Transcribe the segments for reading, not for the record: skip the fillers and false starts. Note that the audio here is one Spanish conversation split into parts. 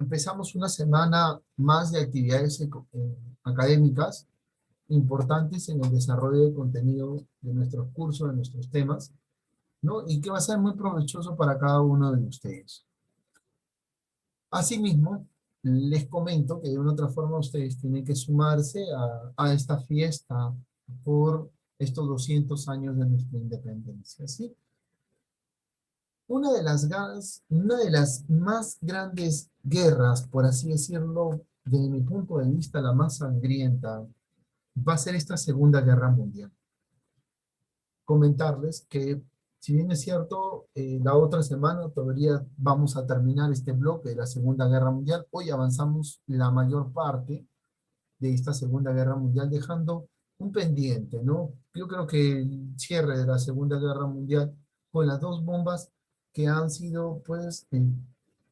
empezamos una semana más de actividades académicas importantes en el desarrollo de contenido de nuestros cursos, de nuestros temas, ¿no? Y que va a ser muy provechoso para cada uno de ustedes. Asimismo, les comento que de una u otra forma ustedes tienen que sumarse a esta fiesta por estos 200 años de nuestra independencia, ¿sí? Una de las más grandes guerras, por así decirlo, desde mi punto de vista, la más sangrienta, va a ser esta Segunda Guerra Mundial. Comentarles que, si bien es cierto, la otra semana todavía vamos a terminar este bloque de la Segunda Guerra Mundial, hoy avanzamos la mayor parte de esta Segunda Guerra Mundial, dejando un pendiente, ¿no? Yo creo que el cierre de la Segunda Guerra Mundial con las dos bombas que han sido, pues,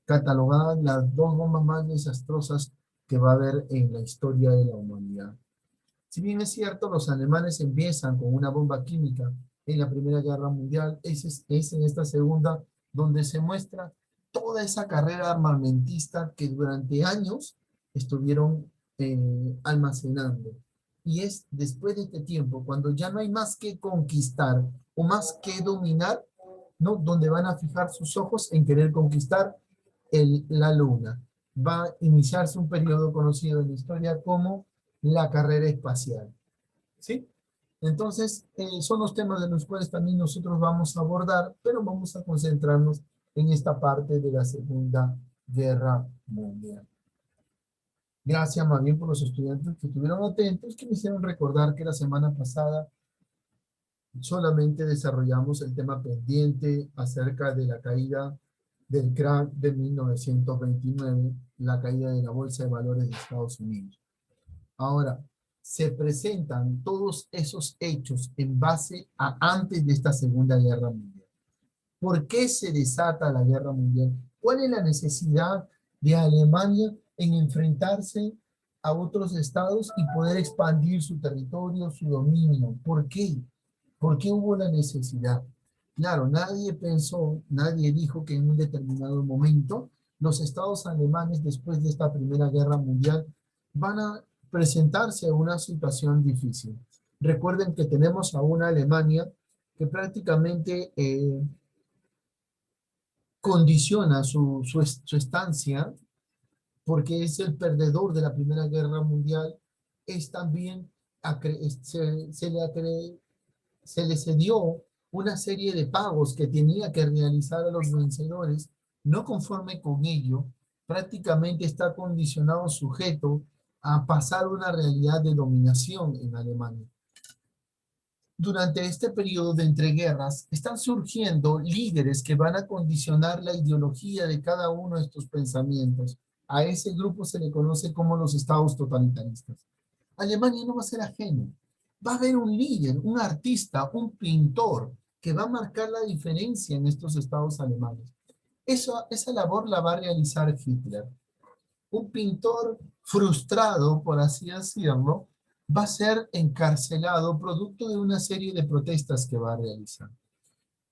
catalogadas las dos bombas más desastrosas que va a haber en la historia de la humanidad. Si bien es cierto, los alemanes empiezan con una bomba química en la Primera Guerra Mundial, es en esta segunda donde se muestra toda esa carrera armamentista que durante años estuvieron almacenando. Y es después de este tiempo, cuando ya no hay más que conquistar o más que dominar, ¿no? Donde van a fijar sus ojos en querer conquistar la luna. Va a iniciarse un periodo conocido en la historia como la carrera espacial, ¿sí? Entonces, son los temas de los cuales también nosotros vamos a abordar, pero vamos a concentrarnos en esta parte de la Segunda Guerra Mundial. Gracias más bien por los estudiantes que estuvieron atentos, que me hicieron recordar que la semana pasada solamente desarrollamos el tema pendiente acerca de la caída del crack de 1929, la caída de la Bolsa de Valores de Estados Unidos. Ahora, se presentan todos esos hechos en base a antes de esta Segunda Guerra Mundial. ¿Por qué se desata la Guerra Mundial? ¿Cuál es la necesidad de Alemania en enfrentarse a otros estados y poder expandir su territorio, su dominio? ¿Por qué? ¿Por qué hubo la necesidad? Claro, nadie pensó, nadie dijo que en un determinado momento los estados alemanes después de esta Primera Guerra Mundial van a presentarse a una situación difícil. Recuerden que tenemos a una Alemania que prácticamente condiciona su estancia porque es el perdedor de la Primera Guerra Mundial, es también, se le cedió una serie de pagos que tenía que realizar a los vencedores, no conforme con ello, prácticamente está condicionado, sujeto a pasar una realidad de dominación en Alemania. Durante este periodo de entreguerras están surgiendo líderes que van a condicionar la ideología de cada uno de estos pensamientos. A ese grupo se le conoce como los estados totalitaristas. Alemania no va a ser ajeno. Va a haber un líder, un artista, un pintor que va a marcar la diferencia en estos estados alemanes. Esa labor la va a realizar Hitler. Un pintor frustrado, por así decirlo, va a ser encarcelado producto de una serie de protestas que va a realizar.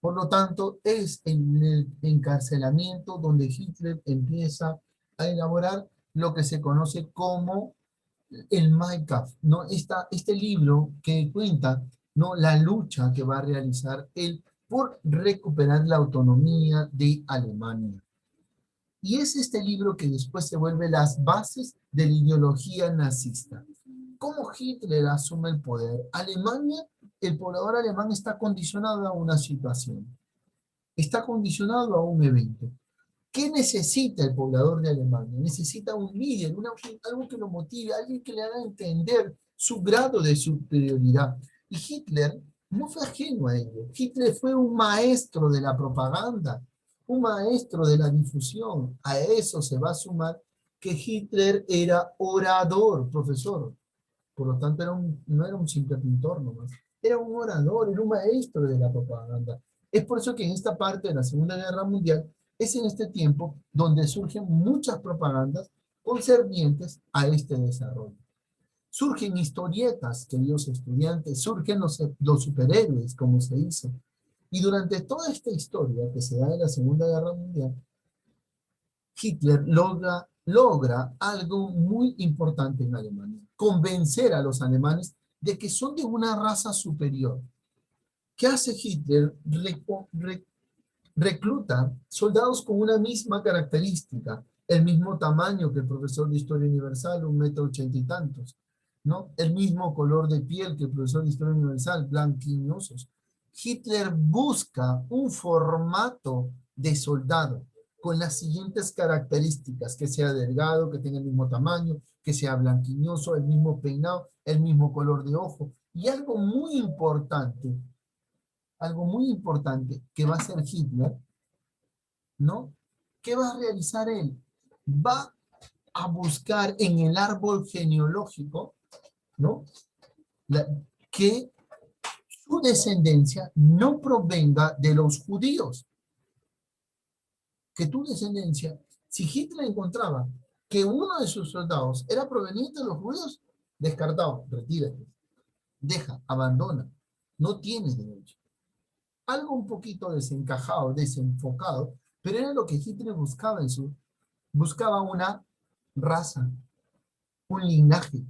Por lo tanto, es en el encarcelamiento donde Hitler empieza a elaborar lo que se conoce como el Mein Kampf, ¿no? Este libro que cuenta, ¿no?, la lucha que va a realizar él por recuperar la autonomía de Alemania. Y es este libro que después se vuelve las bases de la ideología nazista. ¿Cómo Hitler asume el poder? Alemania, el poblador alemán está condicionado a una situación, está condicionado a un evento. ¿Qué necesita el poblador de Alemania? Necesita un líder, algo que lo motive, alguien que le haga entender su grado de superioridad. Y Hitler no fue ajeno a ello. Hitler fue un maestro de la propaganda, un maestro de la difusión. A eso se va a sumar que Hitler era orador, profesor. Por lo tanto, no era un simple pintor nomás. Era un orador, era un maestro de la propaganda. Es por eso que en esta parte de la Segunda Guerra Mundial es en este tiempo donde surgen muchas propagandas concernientes a este desarrollo. Surgen historietas, queridos estudiantes, surgen los superhéroes, como se dice. Y durante toda esta historia que se da en la Segunda Guerra Mundial, Hitler logra logra algo muy importante en Alemania: convencer a los alemanes de que son de una raza superior. ¿Qué hace Hitler? Recluta soldados con una misma característica, el mismo tamaño que el profesor de Historia Universal, 1,80 m y tantos, ¿no? El mismo color de piel que el profesor de Historia Universal, blanquinosos. Hitler busca un formato de soldado con las siguientes características: que sea delgado, que tenga el mismo tamaño, que sea blanquinoso, el mismo peinado, el mismo color de ojo. Y algo muy importante que va a hacer Hitler, ¿no? ¿Qué va a realizar él? Va a buscar en el árbol genealógico, ¿no? La- que su descendencia no provenga de los judíos. Que tu descendencia, si Hitler encontraba que uno de sus soldados era proveniente de los judíos, descartado, retírate, deja, abandona, no tienes derecho. Algo un poquito desencajado, desenfocado, pero era lo que Hitler buscaba buscaba una raza, un linaje,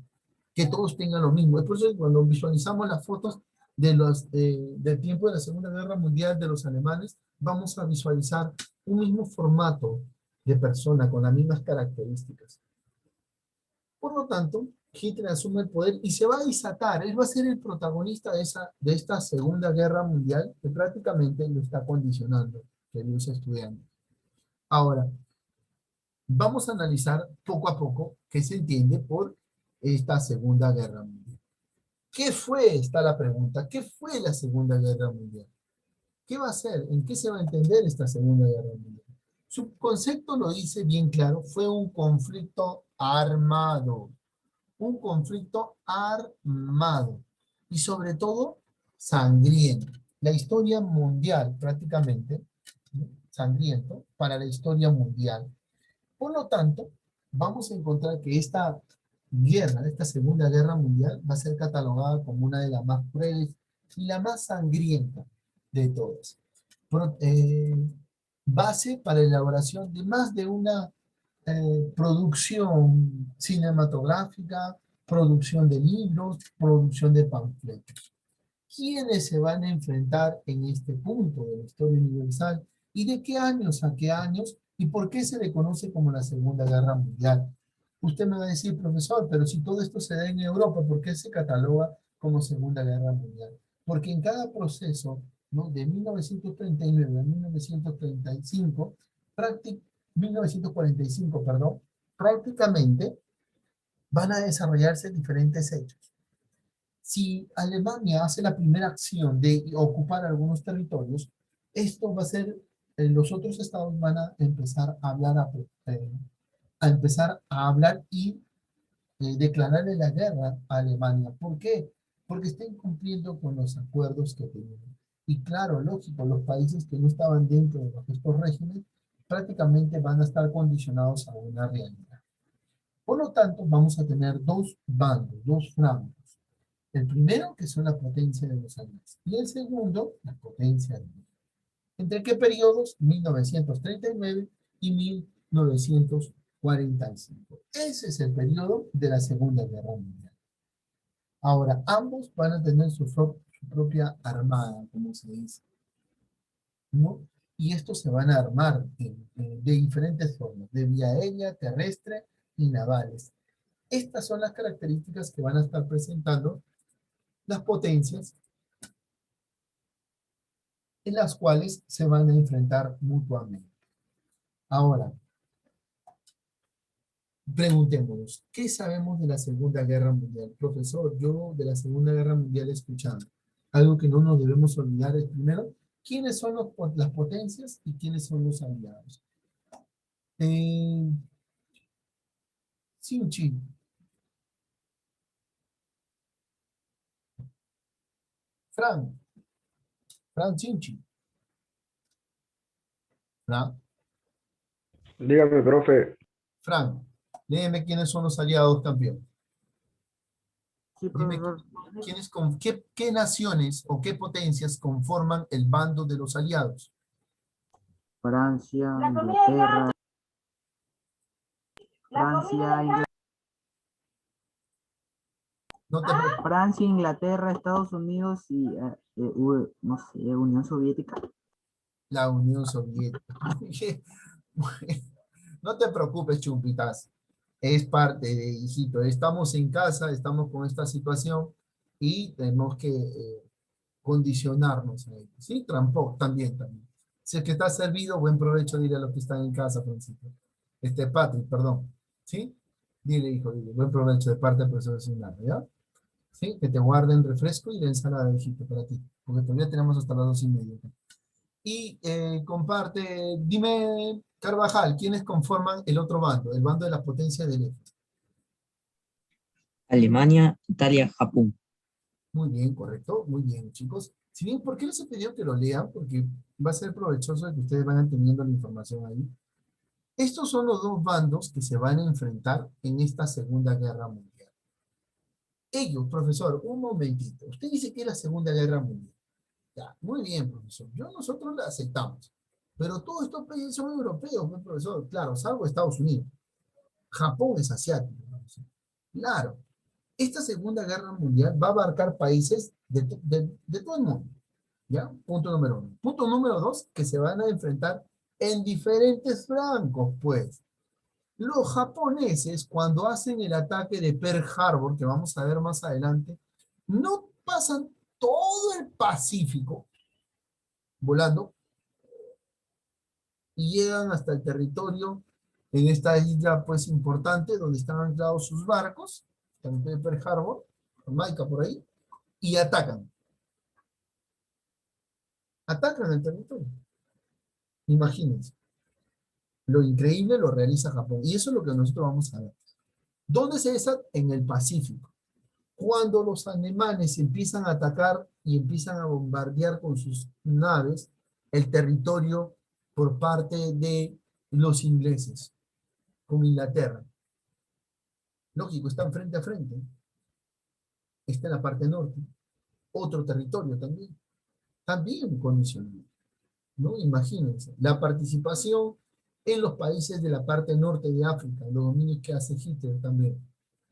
que todos tengan lo mismo. Es por eso que cuando visualizamos las fotos del tiempo de la Segunda Guerra Mundial de los alemanes, vamos a visualizar un mismo formato de persona con las mismas características. Por lo tanto, Hitler asume el poder y se va a desatar. Él va a ser el protagonista de esta Segunda Guerra Mundial, que prácticamente lo está condicionando, queridos estudiantes. Ahora, vamos a analizar poco a poco qué se entiende por esta Segunda Guerra Mundial. ¿Qué fue? Está la pregunta. ¿Qué fue la Segunda Guerra Mundial? ¿Qué va a ser? ¿En qué se va a entender esta Segunda Guerra Mundial? Su concepto lo dice bien claro: fue un conflicto armado. Un conflicto armado. Y sobre todo, sangriento. La historia mundial, prácticamente, ¿no? Sangriento para la historia mundial. Por lo tanto, vamos a encontrar que esta guerra, esta Segunda Guerra Mundial, va a ser catalogada como una de las más crueles y la más sangrienta de todas. Base para la elaboración de más de una producción cinematográfica, producción de libros, producción de panfletos. ¿Quiénes se van a enfrentar en este punto de la historia universal? ¿Y de qué años a qué años? ¿Y por qué se le conoce como la Segunda Guerra Mundial? Usted me va a decir: profesor, pero si todo esto se da en Europa, ¿por qué se cataloga como Segunda Guerra Mundial? Porque en cada proceso, ¿no?, de 1939 a 1935, 1945, perdón, prácticamente van a desarrollarse diferentes hechos. Si Alemania hace la primera acción de ocupar algunos territorios, esto va a ser, los otros estados van a empezar a hablar, a empezar a hablar y declararle la guerra a Alemania. ¿Por qué? Porque está incumpliendo con los acuerdos que tenían. Y claro, lógico, los países que no estaban dentro de estos regímenes prácticamente van a estar condicionados a una realidad. Por lo tanto, vamos a tener dos bandos, dos francos. El primero, que son la potencia de los aliados, y el segundo, la potencia de Europa. ¿Entre qué periodos? 1939 y 1945. Ese es el periodo de la Segunda Guerra Mundial. Ahora, ambos van a tener su propia armada, como se dice, ¿no? Y estos se van a armar de diferentes formas: de vía aérea, terrestre y navales. Estas son las características que van a estar presentando las potencias, en las cuales se van a enfrentar mutuamente. Ahora, preguntémonos, ¿qué sabemos de la Segunda Guerra Mundial? Profesor, yo de la Segunda Guerra Mundial he escuchado. Algo que no nos debemos olvidar es, primero, quiénes son las potencias y quiénes son los aliados. Sinchi, Fran Sinchi, Fran, Dígame, profe. Fran, léeme quiénes son los aliados, campeón. Sí, Dime, profesor. ¿qué naciones o qué potencias conforman el bando de los aliados? Francia, Inglaterra, Francia, No te preocupes. Francia, Inglaterra, Estados Unidos y no sé, Unión Soviética. La Unión Soviética. No te preocupes, Chumpitas. Es parte de, hijito. Estamos en casa, estamos con esta situación y tenemos que condicionarnos a ello. ¿Sí? También, también. Si es que está servido, buen provecho, dile a los que están en casa, Francisco. Patrick, perdón. ¿Sí? Dile, hijo, dile. Buen provecho de parte del profesor Signano, ¿ya? ¿Sí? Que te guarden refresco y la ensalada, hijito, para ti. Porque todavía tenemos hasta las 2:30. Y comparte, dime, Carvajal, ¿quiénes conforman el otro bando? El bando de las potencias del este. Alemania, Italia, Japón. Muy bien, correcto. Muy bien, chicos. Si bien, ¿por qué les he pedido que lo lean? Porque va a ser provechoso que ustedes vayan teniendo la información ahí. Estos son los dos bandos que se van a enfrentar en esta Segunda Guerra Mundial. Ellos, profesor, un momentito. Usted dice que es la Segunda Guerra Mundial. Ya, muy bien, profesor. Nosotros la aceptamos. Pero todos estos países son europeos, pues, profesor. Claro, salvo Estados Unidos. Japón es asiático, profesor. Claro. Esta Segunda Guerra Mundial va a abarcar países de todo el mundo. ¿Ya? Punto número uno. Punto número dos, que se van a enfrentar en diferentes flancos, pues. Los japoneses, cuando hacen el ataque de Pearl Harbor, que vamos a ver más adelante, no pasan todo el Pacífico volando y llegan hasta el territorio en esta isla, pues, importante, donde están anclados sus barcos, también Pearl Harbor, Jamaica por ahí, y atacan. Atacan el territorio. Imagínense. Lo increíble lo realiza Japón. Y eso es lo que nosotros vamos a ver. ¿Dónde se desata? En el Pacífico. Cuando los alemanes empiezan a atacar y empiezan a bombardear con sus naves el territorio por parte de los ingleses, con Inglaterra. Lógico, están frente a frente. Está en la parte norte. Otro territorio también. También condicionado. ¿No? Imagínense. La participación en los países de la parte norte de África, los dominios que hace Hitler también.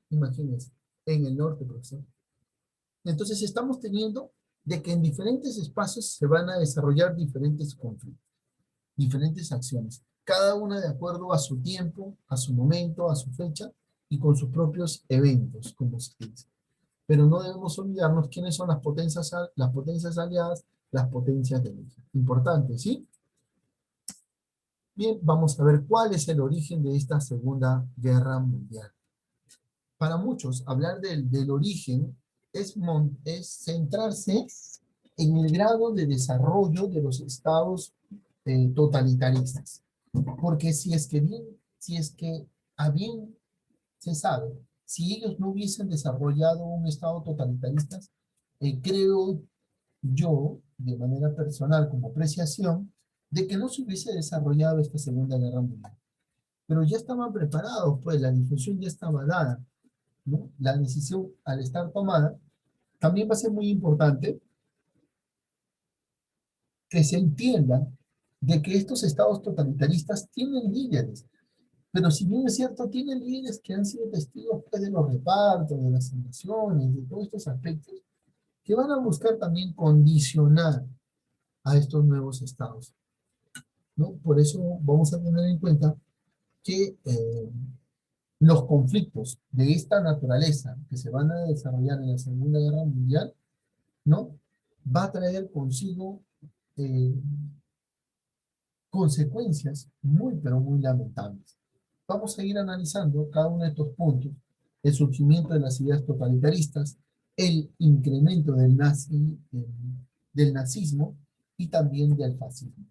Imagínense. En el norte, profesor. Entonces estamos teniendo de que en diferentes espacios se van a desarrollar diferentes conflictos, diferentes acciones, cada una de acuerdo a su tiempo, a su momento, a su fecha y con sus propios eventos, como se dice. Pero no debemos olvidarnos quiénes son las potencias aliadas, las potencias del eje. Importante, ¿sí? Bien, vamos a ver cuál es el origen de esta Segunda Guerra Mundial. Para muchos, hablar del origen es centrarse en el grado de desarrollo de los estados totalitaristas. Porque si es que a bien se sabe, si ellos no hubiesen desarrollado un estado totalitarista, creo yo, de manera personal, como apreciación, de que no se hubiese desarrollado esta Segunda Guerra Mundial. Pero ya estaban preparados, pues la difusión ya estaba dada, ¿no? La decisión, al estar tomada, también va a ser muy importante que se entienda de que estos estados totalitaristas tienen líderes, pero si bien es cierto, tienen líderes que han sido testigos, pues, de los repartos, de las invasiones, de todos estos aspectos, que van a buscar también condicionar a estos nuevos estados, ¿no? Por eso vamos a tener en cuenta que los conflictos de esta naturaleza que se van a desarrollar en la Segunda Guerra Mundial, ¿no? Va a traer consigo consecuencias muy, pero muy lamentables. Vamos a ir analizando cada uno de estos puntos: el surgimiento de las ideas totalitaristas, el incremento del nazismo y también del fascismo.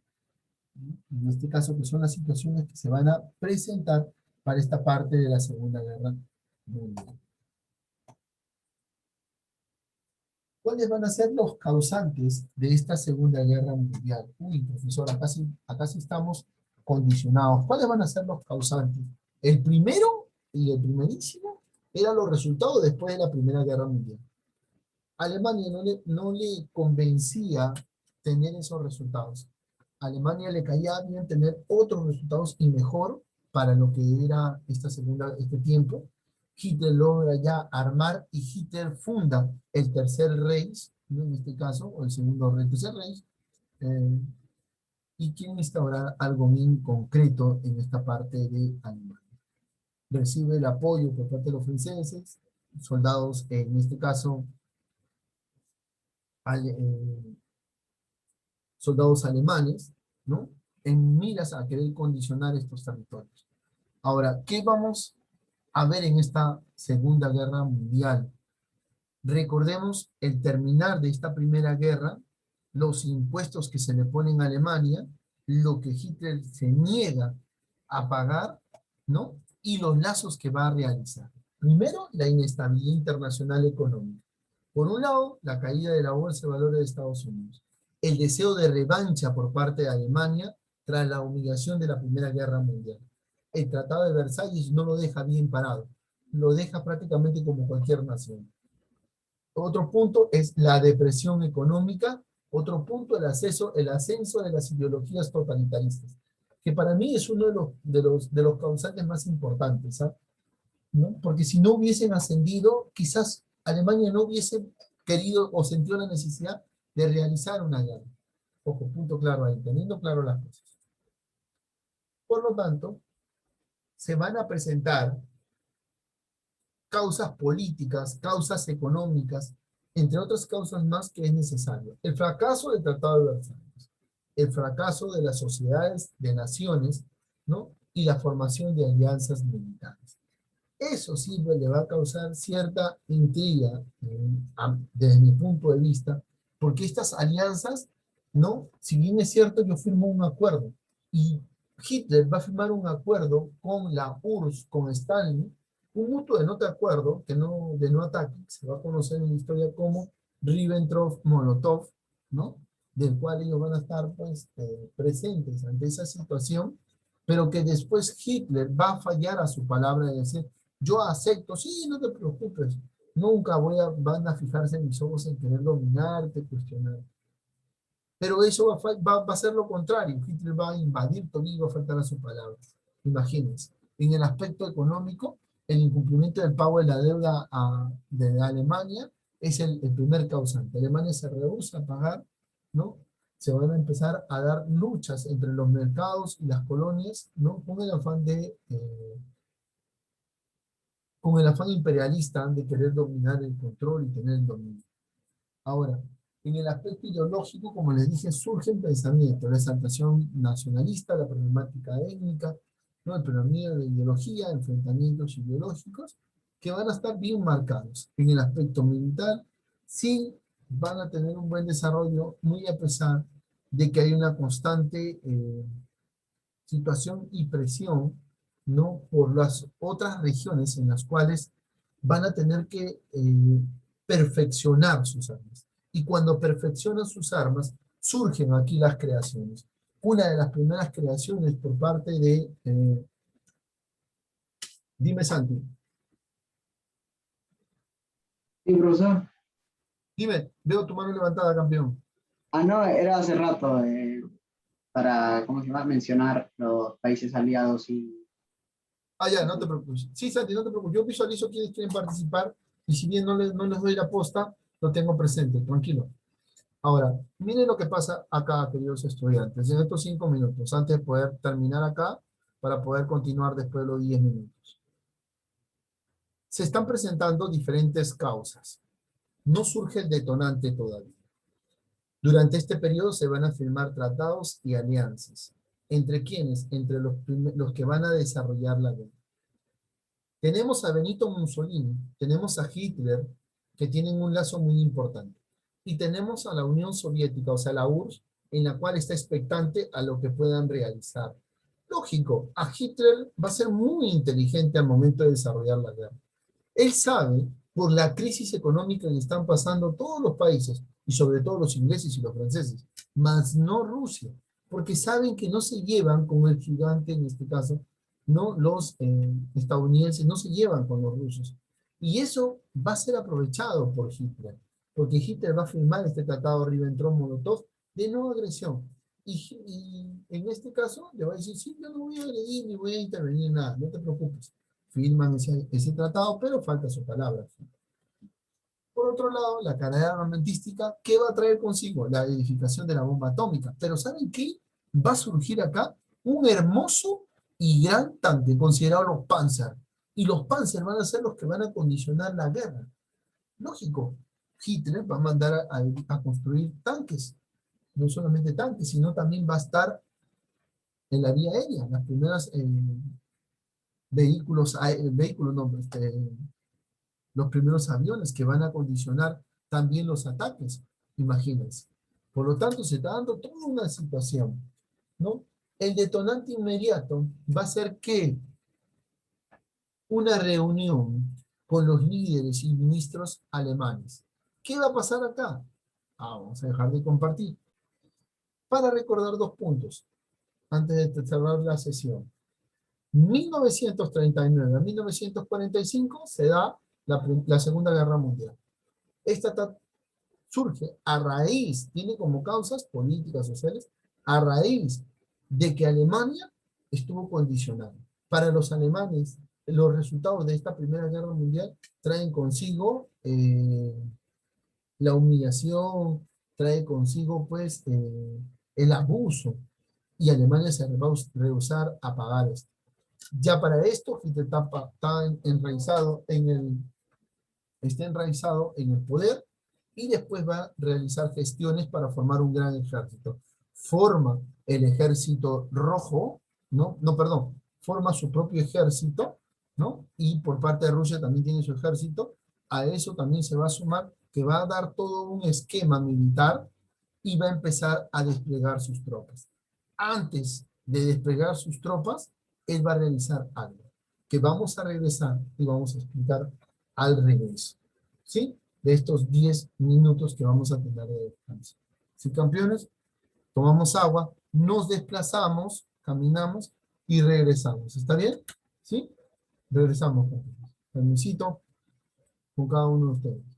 En este caso, que son las situaciones que se van a presentar para esta parte de la Segunda Guerra Mundial. ¿Cuáles van a ser los causantes de esta Segunda Guerra Mundial? Uy, profesor, acá sí estamos condicionados. ¿Cuáles van a ser los causantes? El primero y el primerísimo eran los resultados después de la Primera Guerra Mundial. Alemania no le convencía tener esos resultados. A Alemania le caía bien tener otros resultados y mejor para lo que era este tiempo. Hitler logra ya armar y Hitler funda el Tercer Reich, ¿no? En este caso, o el segundo Reich, Tercer Reich, y quiere instaurar algo bien concreto en esta parte de Alemania. Recibe el apoyo por parte de los franceses, soldados, en este caso, soldados alemanes, ¿no? En miras a querer condicionar estos territorios. Ahora, ¿qué vamos a ver en esta Segunda Guerra Mundial? Recordemos el terminar de esta Primera Guerra, los impuestos que se le ponen a Alemania, lo que Hitler se niega a pagar, ¿no? Y los lazos que va a realizar. Primero, la inestabilidad internacional económica. Por un lado, la caída de la Bolsa de Valores de Estados Unidos. El deseo de revancha por parte de Alemania tras la humillación de la Primera Guerra Mundial. El Tratado de Versalles no lo deja bien parado. Lo deja prácticamente como cualquier nación. Otro punto es la depresión económica. Otro punto, el ascenso de las ideologías totalitaristas, que para mí es uno de los causantes más importantes, ¿sabes? ¿No? Porque si no hubiesen ascendido, quizás Alemania no hubiese querido o sentido la necesidad de realizar una guerra. Ojo, punto claro ahí, teniendo claro las cosas. Por lo tanto, se van a presentar causas políticas, causas económicas, entre otras causas más que es necesario. El fracaso del Tratado de Versalles, el fracaso de las sociedades de naciones, ¿no? Y la formación de alianzas militares. Eso sí le va a causar cierta intriga desde mi punto de vista, porque estas alianzas, ¿no? Si bien es cierto, yo firmo un acuerdo, y Hitler va a firmar un acuerdo con la URSS, con Stalin, un mutuo de no te acuerdo, de no ataque, se va a conocer en la historia como Ribbentrop-Molotov, ¿no? Del cual ellos van a estar pues, presentes ante esa situación, pero que después Hitler va a fallar a su palabra de decir, yo acepto, sí, no te preocupes, nunca van a fijarse en mis ojos en querer dominarte, cuestionar. Pero eso va a ser lo contrario, Hitler va a invadir todo y va a faltar a su palabra. Imagínense, en el aspecto económico, el incumplimiento del pago de la deuda de Alemania es el primer causante. Alemania se rehúsa a pagar, ¿no? Se van a empezar a dar luchas entre los mercados y las colonias, ¿no? Con el afán imperialista de querer dominar el control y tener el dominio. Ahora, en el aspecto ideológico, como les dije, surgen pensamientos, la exaltación nacionalista, la problemática étnica, ¿no? El predominio de ideología, enfrentamientos ideológicos, que van a estar bien marcados. En el aspecto militar, sí van a tener un buen desarrollo, muy a pesar de que hay una constante situación y presión, ¿no? Por las otras regiones en las cuales van a tener que perfeccionar sus armas. Y cuando perfeccionan sus armas, surgen aquí las creaciones. Una de las primeras creaciones por parte de... dime, Santi. Sí, profesor. Dime, veo tu mano levantada, campeón. No, era hace rato para, ¿cómo se llama? Mencionar los países aliados y... Ah, ya, no te preocupes. Sí, Santi, no te preocupes. Yo visualizo quienes quieren participar y si bien no les doy la posta, lo tengo presente, tranquilo. Ahora, miren lo que pasa acá, queridos estudiantes, en estos 5 minutos, antes de poder terminar acá, para poder continuar después de los 10 minutos. Se están presentando diferentes causas. No surge el detonante todavía. Durante este periodo se van a firmar tratados y alianzas. ¿Entre quiénes? Entre los que van a desarrollar la guerra. Tenemos a Benito Mussolini, tenemos a Hitler, que tienen un lazo muy importante. Y tenemos a la Unión Soviética, o sea, la URSS, en la cual está expectante a lo que puedan realizar. Lógico, a Hitler va a ser muy inteligente al momento de desarrollar la guerra. Él sabe, por la crisis económica que están pasando todos los países, y sobre todo los ingleses y los franceses, más no Rusia, porque saben que no se llevan con el gigante, en este caso, no los estadounidenses, no se llevan con los rusos. Y eso va a ser aprovechado por Hitler, porque Hitler va a firmar este tratado Ribbentrop-Molotov de no agresión. Y en este caso le va a decir, sí, yo no voy a agredir ni voy a intervenir en nada, no te preocupes. Firman ese tratado, pero falta su palabra. Por otro lado, la carrera armamentística, ¿qué va a traer consigo? La edificación de la bomba atómica. Pero ¿saben qué? Va a surgir acá un hermoso y gran tanque, considerado los Panzer. Y los Panzer van a ser los que van a condicionar la guerra. Lógico, Hitler va a mandar a construir tanques. No solamente tanques, sino también va a estar en la vía aérea. Las primeras vehículos, no, los primeros aviones que van a condicionar también los ataques, imagínense. Por lo tanto, se está dando toda una situación, ¿no? El detonante inmediato va a ser que una reunión con los líderes y ministros alemanes. ¿Qué va a pasar acá? Vamos a dejar de compartir. Para recordar 2 puntos, antes de cerrar la sesión. 1939 a 1945 se da la Segunda Guerra Mundial. Esta surge a raíz, tiene como causas políticas, sociales, a raíz de que Alemania estuvo condicionada. Para los alemanes, los resultados de esta Primera Guerra Mundial traen consigo la humillación, trae consigo pues el abuso, y Alemania se va a rehusar a pagar esto. Ya para esto, Hitler está enraizado en el poder, y después va a realizar gestiones para formar un gran ejército. Forma el ejército rojo, perdón, forma su propio ejército, ¿no? Y por parte de Rusia también tiene su ejército. A eso también se va a sumar que va a dar todo un esquema militar y va a empezar a desplegar sus tropas. Antes de desplegar sus tropas, él va a realizar algo, que vamos a regresar y vamos a explicar al regreso, ¿sí? De estos 10 minutos que vamos a tener de descanso. ¿Sí, campeones? Tomamos agua, nos desplazamos, caminamos y regresamos. ¿Está bien? ¿Sí? Regresamos, campeones. Permisito con cada uno de ustedes.